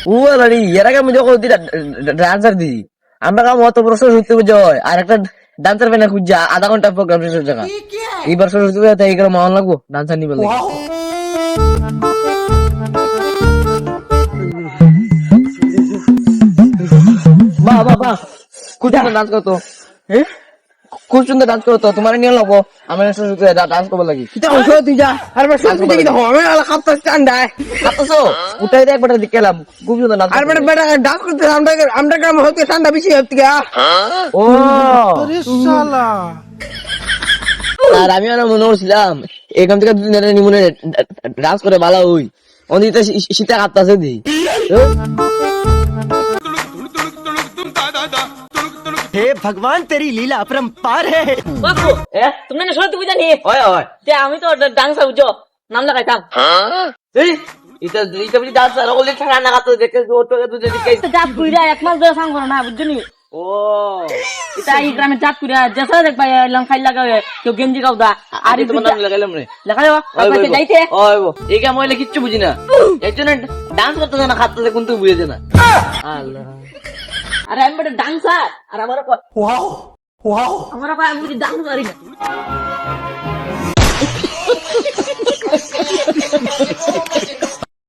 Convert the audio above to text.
ও lorry এর আগে আমি যখন ডান্সার দিই আমরা কাম অত প্রশ্ন শুনতে বুঝয় আর একটা ডান্সার বানা খুঁজা আধা ঘন্টা প্রোগ্রাম শেষের জায়গা এইবার শুনতে বুঝা তাই এগুলো মান লাগবো ডান্সার নিবে লাগে বাহ বাহ বাহ খুব সুন্দর ডান্স করতো হ্যাঁ খুব সুন্দর ডান্স করতো তোমার নিয়ে লাগবো আমার শুনতে ডান্স করবো লাগি তুই যা আর শুনতে দেখি হবে খাপ্তা ঠান্ডায় খাতাছো উঠাই দেখ বেটা দেখলাম খুব সুন্দর ডান্স আর বেটা ডান্স করতে আমরা গ্রাম হতে ঠান্ডা বেশি হতে ও শালা আর আমি মনে করছিলাম এখান থেকে দুদিন নিমনে ডান্স করে ভালো হই অনিতে শীতে কাঁপতাছে দি हे भगवान तेरी लीला अपरंपार है বাবু তুমি না সত্যি বুঝা নি ওই ওই যে আমি তো ডান্স বুঝো নাম লাগাইতাম এই এটা এটা বুঝি ডান্স আর ওলে ছাড়া না কাতো দেখে ওটকে দুধে দিকে জাত কুইরা এক মাস ধরে সাং করো না বুঝছো নি ও এটা এই গ্রামে জাত কুইরা যেসা দেখ ভাই লং খাই লাগাবে কেউ গেঞ্জি কাউদা আর তোমার নাম লাগাইলাম রে লাগাইও আপনাকে যাইতে ওই গো এই কাম হইলে কিচ্ছু বুঝি না এর জন্য ডান্স করতে না খাততে কিন্তু বুঝেছে না আল্লাহ আরে আমি বড় ডান্সার আর আমার वाओ वाओ আমার আমি বুঝি ডান্স করি না